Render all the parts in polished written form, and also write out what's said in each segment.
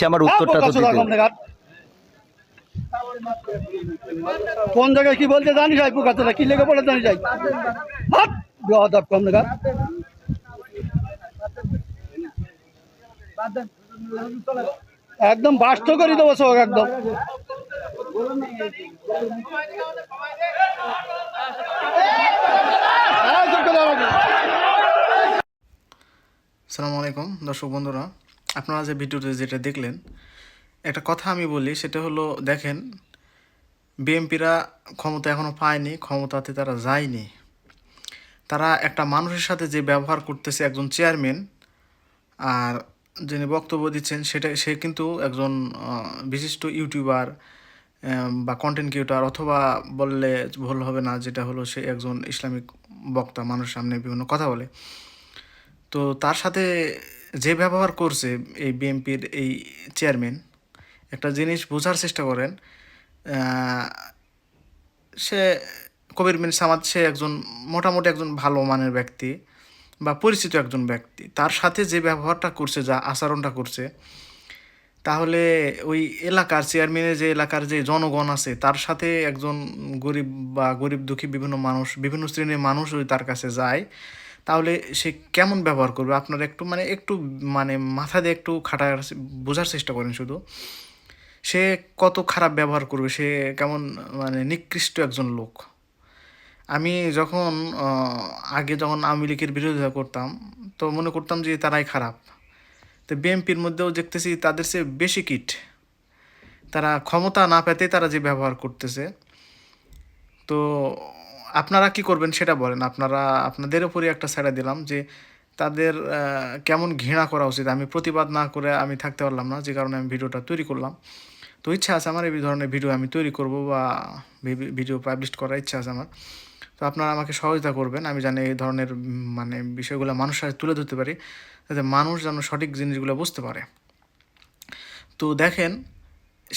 আমার উত্তরটা তো দিতে। কোন জায়গায় কি বলতে জানি যাই পোকাতলা কি লেগে বলে জানি যাই কম লেগা একদম বাস্ত করে দেবো সব একদম। আসসালামু আলাইকুম দর্শক বন্ধুরা, আপনারা যে ভিডিওতে যেটা দেখলেন, একটা কথা আমি বলি, সেটা হলো দেখেন, বিএনপিরা ক্ষমতা এখনও পায়নি, ক্ষমতাতে তারা যায়নি। তারা একটা মানুষের সাথে যে ব্যবহার করতেছে, একজন চেয়ারম্যান আর যিনি বক্তব্য দিচ্ছেন সে কিন্তু একজন বিশিষ্ট ইউটিউবার বা কন্টেন্ট ক্রিয়েটর, অথবা বললে ভুল হবে না, যেটা হলো সে একজন ইসলামিক বক্তা, মানুষের সামনে বিভিন্ন কথা বলে। তো তার সাথে যে ব্যবহার করছে এই বিএনপির এই চেয়ারম্যান, একটা জিনিস বোঝার চেষ্টা করেন। সে কবির বিন সামাদ, সে একজন মোটামুটি একজন ভালো মানের ব্যক্তি বা পরিচিত একজন ব্যক্তি, তার সাথে যে ব্যবহারটা করছে, যা আচরণটা করছে, তাহলে ওই এলাকার চেয়ারম্যানের যে এলাকার যে জনগণ আছে, তার সাথে একজন গরিব বা গরিব দুঃখী বিভিন্ন মানুষ, বিভিন্ন শ্রেণীর মানুষ যদি তার কাছে যায়, তাহলে সে কেমন ব্যবহার করবে? আপনারা একটু মাথা দিয়ে একটু খাটায় বোঝার চেষ্টা করেন শুধু। সে কত খারাপ ব্যবহার করবে, সে কেমন নিকৃষ্ট একজন লোক। আমি যখন যখন আওয়ামী লীগের বিরোধিতা করতাম, তো মনে করতাম যে তারাই খারাপ। তো বিএনপির মধ্যেও দেখতেছি তাদের চেয়ে বেশি কিট। তারা ক্ষমতা না পেতে তারা যে ব্যবহার করতেছে। তো আপনারা কি করবেন সেটা বলেন। আপনাদের উপরই একটা ছেড়ে দিলাম যে তাদের কেমন ঘৃণা করা উচিত। আমি প্রতিবাদ না করে আমি থাকতে পারলাম না, যে কারণে আমি ভিডিওটা তৈরি করলাম। তো ইচ্ছা আছে আমার এই ধরনের ভিডিও আমি তৈরি করব বা ভিডিও পাবলিশ করার ইচ্ছা আছে আমার। তো আপনারা আমাকে সহযোগিতা করবেন, আমি জানি এই ধরনের বিষয়গুলো মানুষের সাথে তুলে ধরতে পারি, যাতে মানুষ যেন সঠিক জিনিসগুলো বুঝতে পারে। তো দেখেন,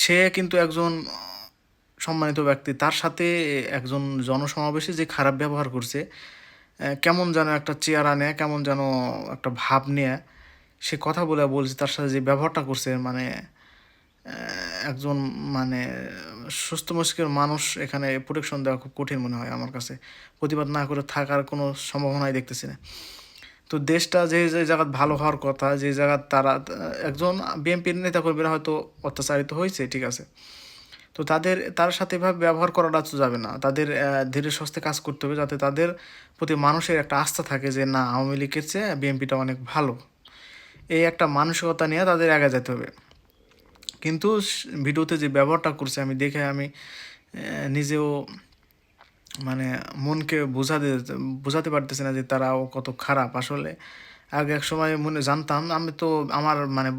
সে কিন্তু একজন সম্মানিত ব্যক্তি, তার সাথে একজন জনসমাবেশে যে খারাপ ব্যবহার করছে, কেমন যেন একটা চেয়ার আনে, কেমন যেন একটা ভাব নিয়ে সে কথা বলছে, তার সাথে যে ব্যবহারটা করছে, একজন সুস্থ মস্তিষ্কের মানুষ এখানে প্রোটেকশন দেওয়া খুব কঠিন মনে হয় আমার কাছে। প্রতিবাদ না করে থাকার কোনো সম্ভাবনাই দেখতেছি না। তো দেশটা যে যে জায়গায় ভালো হওয়ার কথা, যে জায়গায় তারা একজন বিএনপির নেতাকর্মীরা হয়তো অত্যাচারিত হয়েছে, ঠিক আছে, তো তার সাথে এভাবে ব্যবহার করাটা তো যাবে না। তাদের ধীরে সুস্থে কাজ করতে হবে, যাতে তাদের প্রতি মানুষের একটা আস্থা থাকে যে না, আওয়ামী লীগের চেয়ে বিএনপিটা অনেক ভালো। এই একটা মানসিকতা নিয়ে তাদের আগে যেতে হবে। কিন্তু ভিডিওতে যে ব্যবহারটা করছে আমি দেখে আমি নিজেও মনকে বোঝাতে পারতেছি না যে তারাও কত খারাপ আসলে। আগে এক সময় মনে জানতাম, আমি তো আমার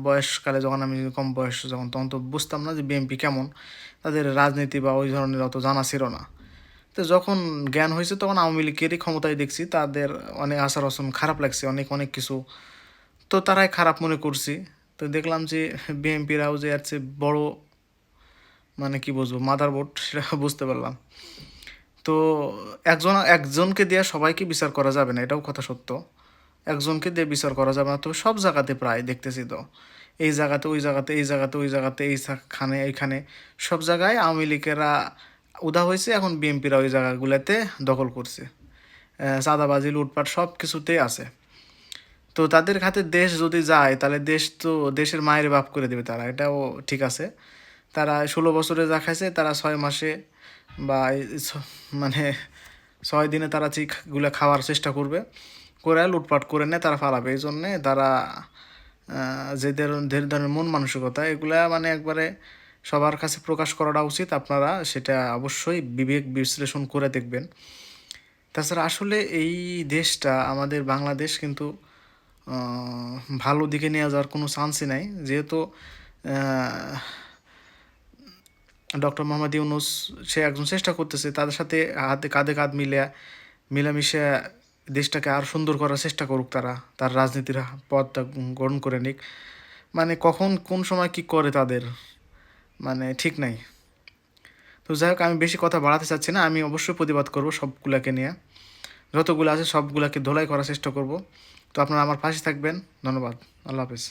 বয়সকালে যখন আমি কম বয়স যখন, তখন তো বুঝতাম না যে বিএনপি কেমন, তাদের রাজনীতি বা ওই ধরনের অত জানা ছিল না। তো যখন জ্ঞান হয়েছে তখন আওয়ামী লীগেরই ক্ষমতায় দেখছি, তাদের অনেক আচার আচরণ খারাপ লাগছে, অনেক অনেক কিছু তো তারাই খারাপ মনে করছি। তো দেখলাম যে বিএনপিরাও যে এর চেয়ে বড় কি বুঝবো মাদার বোর্ড, সেটা বুঝতে পারলাম। তো একজনকে দিয়ে সবাইকে বিচার করা যাবে না, এটাও কথা সত্য। একজনকে দিয়ে বিচার করা যাবে না, তবে সব জায়গাতে প্রায় দেখতেছি তো, এই জায়গাতে ওই জায়গাতে, এই জায়গাতে ওই জায়গাতে, এইখানে সব জায়গায় আওয়ামী লীগেরা উদা হয়েছে, এখন বিএনপিরা ওই জায়গাগুলোতে দখল করছে। চাঁদাবাজি, লুটপাট সব কিছুতেই আছে। তো তাদের হাতে দেশ যদি যায়, তাহলে দেশ তো দেশের মায়ের বাপ করে দেবে তারা, এটাও ঠিক আছে। তারা 16 বছরে যা খাইছে, তারা 6 মাসে বা 6 দিনে তারা চিকগুলো খাওয়ার চেষ্টা করবে, করে লুটপাট করে নেয়, তারা ফালাবে। এই জন্যে তারা যে ধরনের মন মানসিকতা, এগুলা একবারে সবার কাছে প্রকাশ করাটা উচিত। আপনারা সেটা অবশ্যই বিবেক বিশ্লেষণ করে দেখবেন। তাছাড়া আসলে এই দেশটা, আমাদের বাংলাদেশ কিন্তু ভালো দিকে নিয়ে যাওয়ার কোনো চান্সই নাই, যেহেতু ডক্টর মোহাম্মদ ইউনূস সে একজন চেষ্টা করতেছে, তাদের সাথে কাঁধে কাঁধ মিলামিশে দেশটাকে আর সুন্দর করার চেষ্টা করুক। তার রাজনীতির পথটা গ্রহণ করে নিক। কখন কোন সময় কি করে তাদের ঠিক নাই। তো যাই হোক, আমি বেশি কথা বাড়াতে চাচ্ছি না। আমি অবশ্যই প্রতিবাদ করব সবগুলাকে নিয়ে, যতগুলো আছে সবগুলাকে ধোলাই করার চেষ্টা করব। তো আপনারা আমার পাশে থাকবেন। ধন্যবাদ। আল্লাহ হাফেজ।